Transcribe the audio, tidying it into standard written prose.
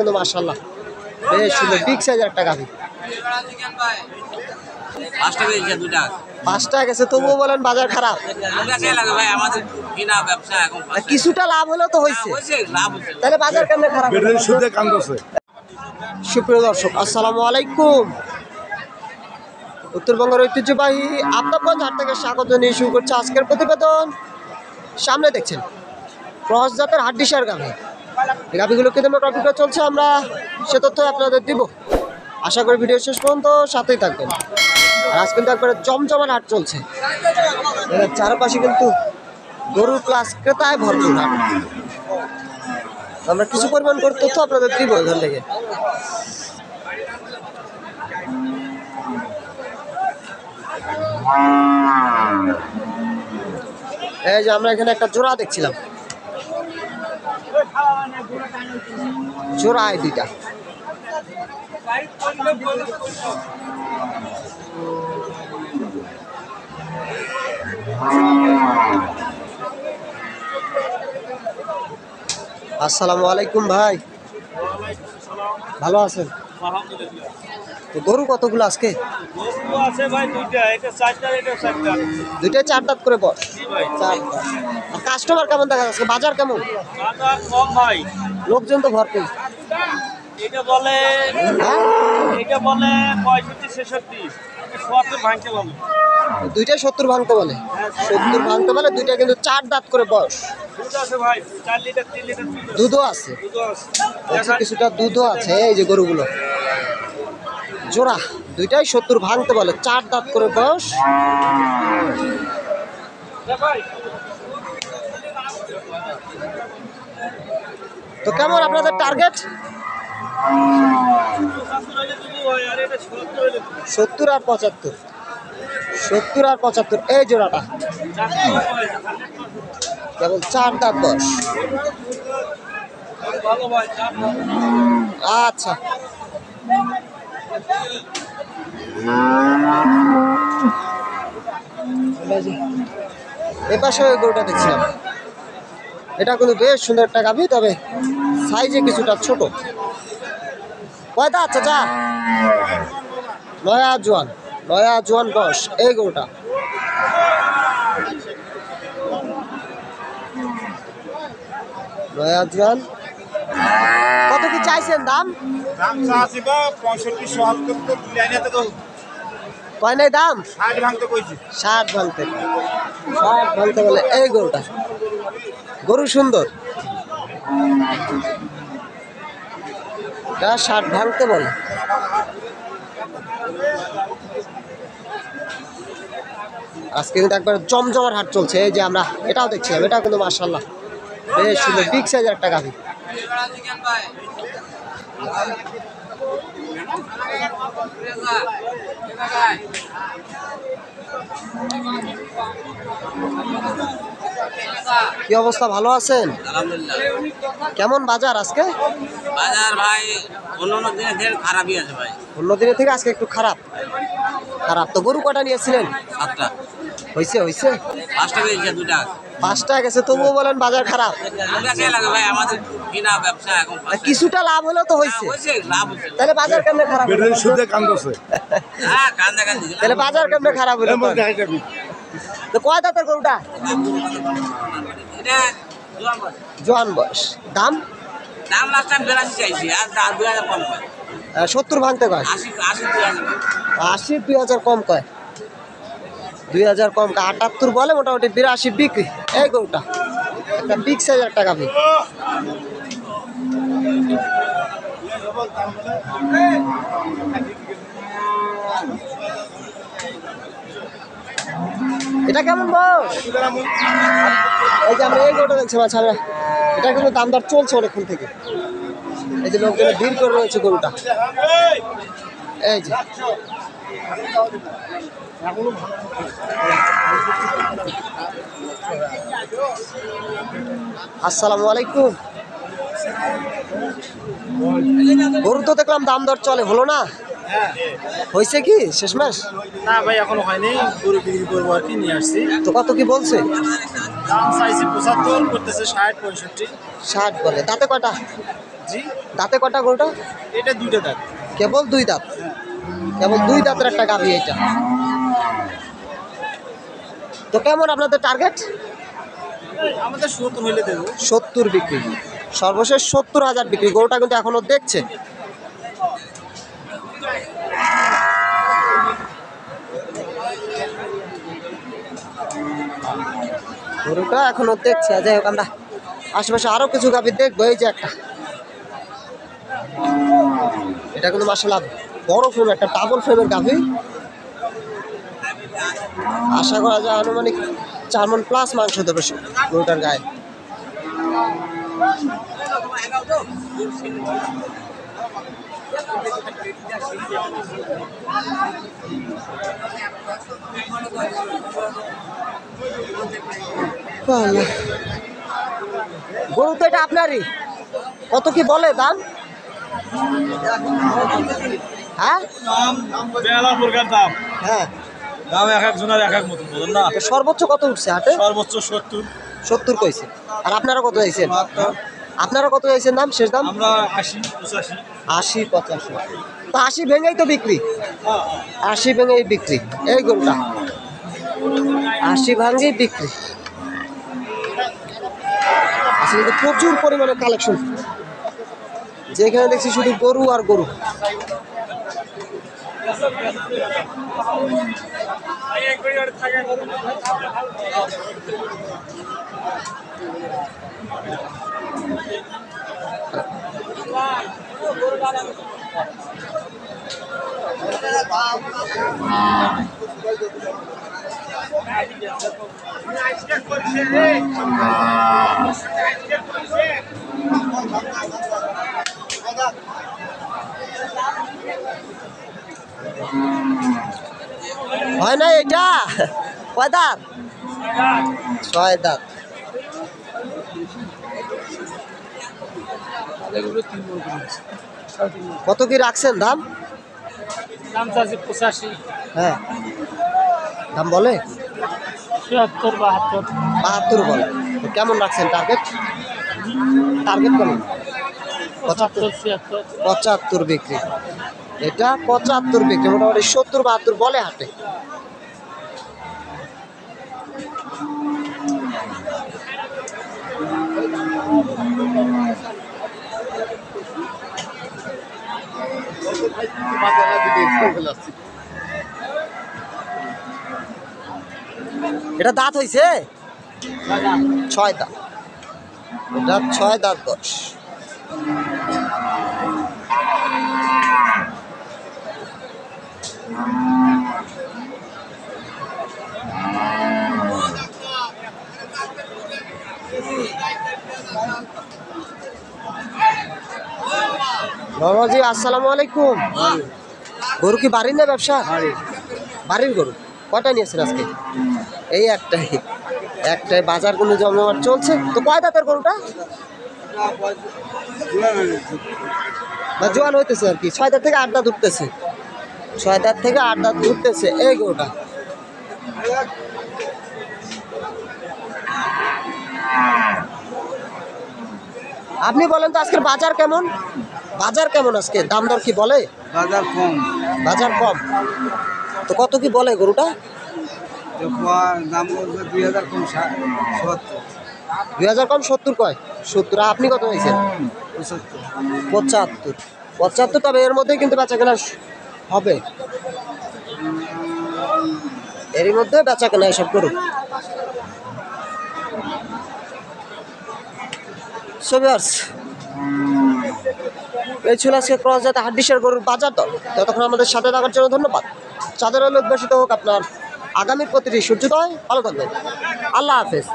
কিন্তু মাশাআল্লাহ বেশ সুন্দর বিগ সাইজের একটা গাভী। পাঁচটা গেছে তবুও বলেন বাজার খারাপ। কিছুটা লাভ হলেও তো হয়েছে, তাহলে বাজার কেমনে খারাপ? সুপ্রিয় দর্শক আসসালামু আলাইকুম। উত্তরবঙ্গের ঐতিহ্যবাহী আফতাবগঞ্জ হাট থেকে স্বাগত নিয়ে শুরু করছে আজকের প্রতিবেদন। সামনে দেখছেন ক্রস জাতের হাড্ডিসার গাভী। এই গাভীগুলো কি দামে টপিকটা চলছে আমরা সে তথ্য আপনাদের দিব। আশা করি ভিডিও শেষ পর্যন্ত সাথেই থাকবেন। আর আজ কিন্তু একবারে জমজমার হাট চলছে, চারপাশে কিন্তু গরুর ক্লাস ক্রেতায় ভরপুর হাট। আমরা কিছু পরিমাণ করে তথ্য আপনাদের দিব এখান থেকে। এই যে আমরা এখানে একটা জোড়া দেখছিলাম, জোড়া এই দুইটা। আসসালামু আলাইকুম ভাই, ভালো আছেন? গরু কতগুলো আজকে? দুইটা চার দাঁত করে বস। কাস্টমার কেমন দেখা যাচ্ছে? বাজার কেমন? লোকজন তো ভরপুর। এটা বলে 65-66 ভাঙতে বলে। দুইটাই 70 ভাঙতে বলে। 70 ভাঙতে বলে। দুইটা কিন্তু চার দাঁত করে বয়স। দুধও আছে, কিছুটা দুধও আছে। এই যে গরুগুলো জোড়া দুইটাই 70 ভাঙতে বলে, চার দাঁত করে বয়স। তো কেমন আপনাদের টার্গেট? 70 আর 75। 70 আর 75 এই জোড়াটা কেবল চার দাঁত বয়স। আচ্ছা এ পাশে ওই গরুটা দেখছিলাম, এটা কিন্তু বেশ সুন্দর একটা গাভী, তবে সাইজে কিছুটা ছোট। কয়টা? আচ্ছা যা নয়া জোয়ান বয়স এই গরুটা। নয়া জোয়ান। কত কি চাইছেন দাম? কয় নাই দাম? 60 ভাঙতে বলে এই গরুটা। গরু সুন্দর, 60 ভাঙতে বলে। আজকে কিন্তু একবার জমজমার হাট চলছে। এই যে আমরা এটাও দেখছিলাম, এটা কিন্তু মাশাআল্লাহ বেশ সুন্দর বিগ সাইজের একটা গাভী। কি অবস্থা, ভালো আছেন? কেমন বাজার আজকে? বাজার ভাই অন্য দিনের থেকে খারাপই আছে ভাই। অন্য দিনের থেকে আজকে একটু খারাপ। তো গরু কটা নিয়েছিলেন? 7টা। হয়েছে 5টা গেছে, 2টা। 5টা গেছে তবুও বলেন বাজার খারাপ। ভাই আমাদের কিনা ব্যবসা এখন কিছুটা লাভ হলেও তো হয়েছে, তাহলে বাজার কেমনে খারাপ? তাহলে বাজার কেমনে খারাপ হলো? তো কয় দাঁতের গরুটা? জোয়ান বয়স। দাম লাস্ট টাইম 82 চাইছি, আর 2000 কম কয়। 70 ভাঙতে কয়। 80 2000 কম কয়। 2000 কম কয়। 78 বলে, মোটামুটি 82 বিক্রি এই গরুটা। একটা বিগ সাইজের একটা গাভী। এটা কেমন বয়স? এই যে আমরা এই গরুটা দেখছি মাছ, এটা কিন্তু দাম দর চলছে অনেকক্ষণ থেকে। এই যে লোকজন ভিড় করে রয়েছে গরুটা। এই যে আসসালামু আলাইকুম। গরু তো দেখলাম দাম দর চলে, হলো না? হয়েছে কি শেষমেশ? না ভাই এখনো হয়নি, গরু বিক্রি করবো আর কি, নিয়ে আসছি। তো কত কি বলছে? দাম চাইছি 75, করতেছে 60 65। 60 বলে। তাতে কয়টা? জি দাঁতে কটা গরুটা? এটা দুইটা দাঁত। কেবল 2 দাঁত, কেবল 2 দাঁতের একটা গাভী এটা। তো কেমন আপনাদের টার্গেট? আমাদের 70 হইলে দেবো। 70 বিক্রি, সর্বশেষ 70,000 বিক্রি। গরুটা কিন্তু এখনো দেখছে। গরুটা এখনো দেখছে। যাই হোক, আমরা আশেপাশে আরো কিছু গাভী দেখবো। এই যে একটা, এটা কিন্তু মাশাআল্লাহ বড় ফ্রেম, একটা ডাবল ফ্রেমের গাভী। আশা করা যায় আনুমানিক 4 মণ প্লাস মাংস দেবে গরুটার গায়ে। গরু তো এটা আপনারই, কত কি বলে দাম? হ্যাঁ বেলা প্রকার দাম, হ্যাঁ, দাম এক একজনের এক এক মতন, বলেন না। তো সর্বোচ্চ কত উঠছে হাটে? সর্বোচ্চ 70। 70 কইছে। আর আপনারা কত চাইছেন? আপনারা কত চাইছেন দাম, শেষ দাম? আমরা 80 85। 80 85। তো 80 ভেঙেই তো বিক্রি, 80 ভেঙেই বিক্রি এই গরুটা, 80 ভাঙেই বিক্রি। আসলে তো প্রচুর পরিমাণে কালেকশন, যেখানে দেখছি শুধু গরু আর গরু। হয় না এটা? কয় দাঁত? 6 দাঁত। কত কি রাখছেন দাম? দাম চাচ্ছি 85। হ্যাঁ, দাম বলে 76 72। 72 বলে। তো কেমন রাখছেন টার্গেট? টার্গেট কেমন? 75 76। 75 বিক্রি। এটা 75 বিক্রি, মোটামুটি 70 72 বলে হাটে। এটা দাঁত হইছে 6 দাঁত। এটা 6 দাঁত বয়স। বাবাজি আসসালামু আলাইকুম। গরু কি বাড়ির না ব্যবসা? বাড়ির গরু। কয়টা নিয়েছেন আজকে? এই একটাই, একটাই। বাজার কোনো জমজমাট চলছে। তো কয় দাঁতের গরুটা? না, জোয়ান হইতেছে আর কি। 6 দাঁত থেকে 8 দাঁত উঠতেছে, 6 দাঁত থেকে 8 দাঁত উঠতেছে এই গরুটা। আপনি বলেন তো আজকের বাজার কেমন? বাজার কেমন আজকে? দাম দর কি বলে? বাজার কম। বাজার কম। তো কত কি বলে গরুটা? দাম 2000 কম 70। 2000 কম 70 কয়। 70। আপনি কত হয়েছেন? 75। 75। তবে এর মধ্যে কিন্তু বেচা কেনা হবে, এরই মধ্যে বেচা কেনা এসব গরু। এই ছিল আজকে ক্রস জাতের হাড্ডিসার গরুর বাজার দর। ততক্ষণ আমাদের সাথে থাকার জন্য ধন্যবাদ। চাঁদের আলো উদ্ভাসিত হোক আপনার আগামীর প্রতিটি সূর্যোদয়। ভালো থাকবেন। আল্লাহ হাফেজ।